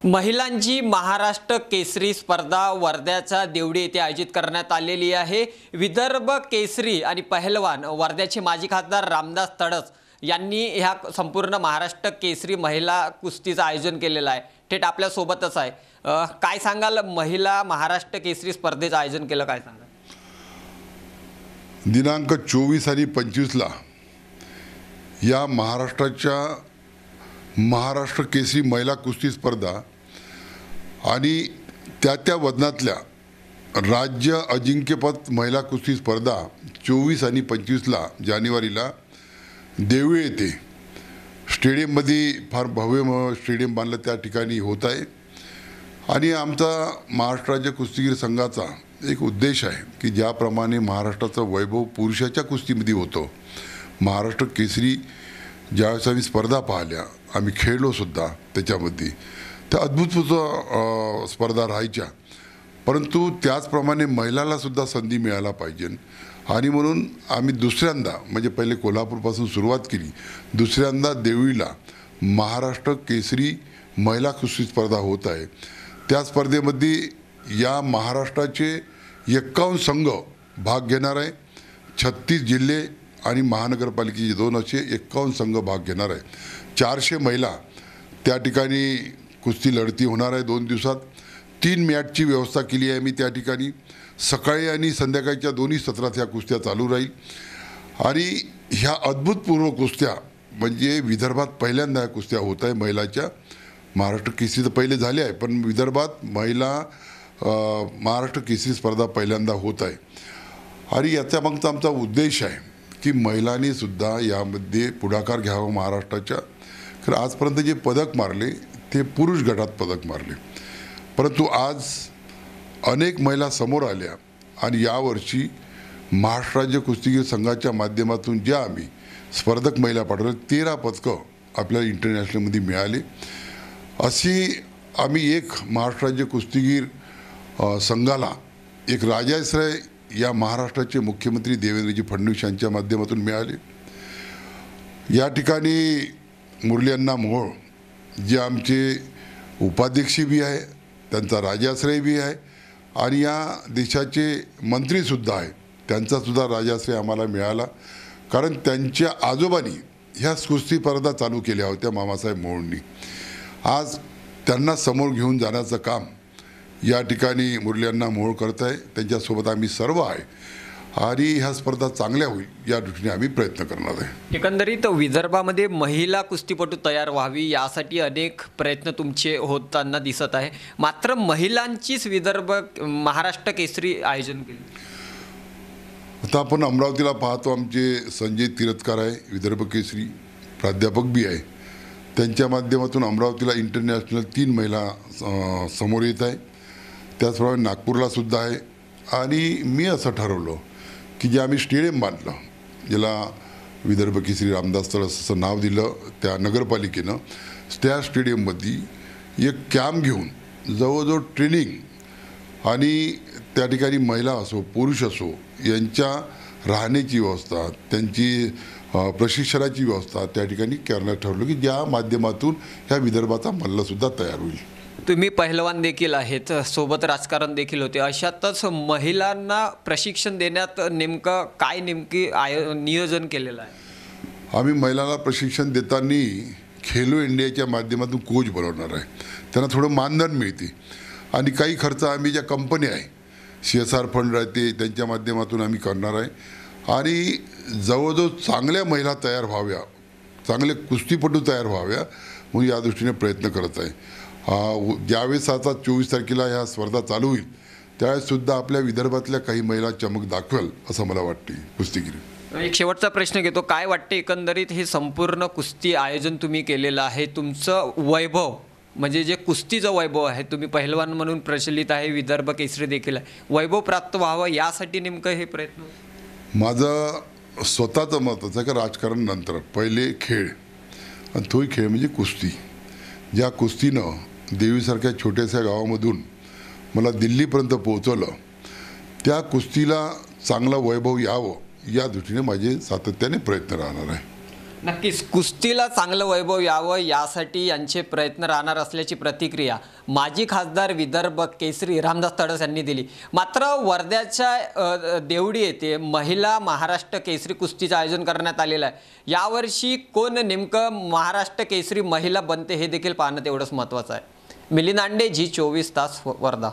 महिलांची महाराष्ट्र केसरी स्पर्धा वर्ध्याच्या देवडी येथे आयोजित करण्यात आलेली आहे। विदर्भ केसरी आणि पहलवान वर्ध्याचे माजी खासदार रामदास तडस यांनी ह्या संपूर्ण महाराष्ट्र केसरी महिला कुस्तीचं आयोजन केलेलं आहे। थेट आपल्या सोबतच आहे। काय सांगाल, महिला महाराष्ट्र केसरी स्पर्धेचं आयोजन केलं, काय सांगाल? दिनांक 24 आणि 25 ला या महाराष्ट्र केसरी महिला कुस्ती स्पर्धा आणि त्या वजनातल्या राज्य अजिंक्यपद महिला कुस्ती स्पर्धा 24 आणि 25 ला जानेवारीला देवळी येथे स्टेडियममध्ये फार भव्य स्टेडियम बांधलं त्या ठिकाणी होत आहे। आणि आमचा महाराष्ट्र राज्य कुस्तीगीर संघाचा एक उद्देश आहे की ज्याप्रमाणे महाराष्ट्राचं वैभव पुरुषाच्या कुस्तीमध्ये होतं, महाराष्ट्र केसरी ज्यावेळेस आम्ही स्पर्धा पाहिल्या, आम्ही खेळलो सुद्धा त्याच्यामध्ये, तर अद्भुत स्पर्धा राहायच्या। परंतु त्याचप्रमाणे महिलाला सुद्धा संधी मिळायला पाहिजे आणि म्हणून आम्ही दुसऱ्यांदा, म्हणजे पहिले कोल्हापूरपासून सुरुवात केली, दुसऱ्यांदा देवळीला महाराष्ट्र केसरी महिला कुस्ती स्पर्धा होत आहे। त्या स्पर्धेमध्ये या महाराष्ट्राचे 51 संघ भाग घेणार आहे। 36 जिल्हे आणि महानगरपालिकेचे 2 असे 51 संघ भाग घेणार आहे। 400 महिला त्या ठिकाणी कुस्ती लढती होणार आहे। 2 दिवसात 3 मॅचची व्यवस्था केली आहे मी त्या ठिकाणी। सकाळी आणि संध्याकाळच्या दोन्ही सत्रात ह्या कुस्त्या चालू राहील आणि ह्या अद्भुतपूर्व कुस्त्या म्हणजे विदर्भात पहिल्यांदा ह्या कुस्त्या होत आहे महिलाच्या। महाराष्ट्र केसरी तर पहिले झाले आहे, पण विदर्भात महाराष्ट्र केसरी स्पर्धा पहिल्यांदा होत आहे। आणि याचा मागचा आमचा उद्देश आहे की महिलांनी सुद्धा यामध्ये पुढाकार घ्यावा महाराष्ट्राच्या। कारण आजपर्यंत जे पदक मारले ते पुरुष गटात पदक मारले, परंतु आज अनेक महिला समोर आल्या आणि यावर्षी महाराष्ट्र राज्य कुस्तीगीर संघाच्या माध्यमातून ज्या आम्ही स्पर्धक महिला पाठवल्या 13 पदकं आपल्याला इंटरनॅशनलमध्ये मिळाले। अशी आम्ही एक महाराष्ट्र राज्य कुस्तीगीर संघाला एक राजाश्रय या महाराष्ट्राचे मुख्यमंत्री देवेंद्रजी फडणवीस यांच्या माध्यमातून मिळाले। या ठिकाणी मुरली अण्णा मोहोळ जे आमचे उपाध्यक्ष बी आहे, त्यांचा राजाश्रय बी आहे आणि या देशाचे मंत्रीसुद्धा आहे, त्यांचासुद्धा राजाश्रय आम्हाला मिळाला। कारण त्यांच्या आजोबांनी ह्या कुस्ती स्पर्धा चालू केल्या होत्या मामासाहेब मोहोळनी। आज त्यांना समोर घेऊन जाण्याचं काम या ठिकाणी मुरली अण्णा मोहोळ करत आहे, त्यांच्यासोबत आम्ही सर्व आहे आणि ह्या स्पर्धा चांगल्या होईल या दृष्टीने आम्ही प्रयत्न करणार आहे। एकंदरीत विदर्भामध्ये महिला कुस्तीपटू तयार व्हावी यासाठी अनेक प्रयत्न तुमचे होताना दिसत आहे, मात्र महिलांचीच विदर्भ महाराष्ट्र केसरी आयोजन केले। आता आपण अमरावतीला पाहतो, आमचे संजय तिरथकार आहे, विदर्भ केसरी प्राध्यापक बी आहे, त्यांच्या माध्यमातून अमरावतीला इंटरनॅशनल 3 महिला समोर येत आहे। त्याचप्रमाणे नागपूरला सुद्धा आहे। आणि मी असं ठरवलं की जे आम्ही स्टेडियम बांधलं, ज्याला विदर्भ केसरी रामदास तडस असं नाव दिलं त्या नगरपालिकेनं, त्या स्टेडियममध्ये एक कॅम्प घेऊन जवळजवळ ट्रेनिंग आणि त्या ठिकाणी महिला असो पुरुष असो यांच्या राहण्याची व्यवस्था, त्यांची प्रशिक्षणाची व्यवस्था त्या ठिकाणी करण्यात ठरवलं की ज्या माध्यमातून ह्या विदर्भाचा मल्लसुद्धा तयार होईल। तुम्ही पहिलवान देखील आहेत, सोबत राजकारण देखील होते, अशातच महिलांना प्रशिक्षण देण्यात नेमकं काय नियोजन केलेलं आहे? आम्ही महिलांना प्रशिक्षण देताना खेलो इंडियाच्या माध्यमातून कोच बनवणार आहे। त्यांना थोडं मानधन मिळते आणि काही खर्च आम्ही ज्या कंपनी आहे CSR फंड राहते त्यांच्या माध्यमातून आम्ही करणार आहे। आणि जवळजवळ चांगल्या महिला तयार व्हाव्या, चांगले कुस्तीपटू तयार व्हाव्या म्हणून या दृष्टीने प्रयत्न करत आहे। ज्यावेळेस आता 24 तारखेला ह्या स्पर्धा चालू होईल त्यावेळेससुद्धा आपल्या विदर्भातल्या काही महिला चमक दाखवेल असं मला वाटते कुस्तीगीर। एक शेवटचा प्रश्न घेतो, काय वाटते एकंदरीत हे संपूर्ण कुस्ती आयोजन तुम्ही केलेलं आहे, तुमचं वैभव म्हणजे जे कुस्तीचं वैभव आहे, तुम्ही पहिलवान म्हणून प्रचलित आहे, विदर्भ केसरी देखील आहे, वैभव प्राप्त व्हावं यासाठी नेमकं हे प्रयत्न? माझं स्वतःचं मत असं की राजकारण नंतर पहिले खेळ आणि तोही खेळ म्हणजे कुस्ती। ज्या कुस्तीनं देवीसारख्या छोट्याशा गावामधून मला दिल्लीपर्यंत पोहोचवलं, त्या कुस्तीला चांगला वैभव यावं या दृष्टीने माझे सातत्याने प्रयत्न राहणार आहे। नक्कीच कुस्तीला चांगलं वैभव यावं यासाठी यांचे प्रयत्न राहणार असल्याची प्रतिक्रिया माजी खासदार विदर्भ केसरी रामदास तडस यांनी दिली. मात्र वर्ध्याच्या देवडी येथे महिला महाराष्ट्र केसरी कुस्तीचं आयोजन करण्यात आलेलं आहे. यावर्षी कोण नेमकं महाराष्ट्र केसरी महिला बनते हे देखील पाहणं तेवढंच महत्त्वाचं आहे. मिलिंद आंडे, G24 तास, वर्धा.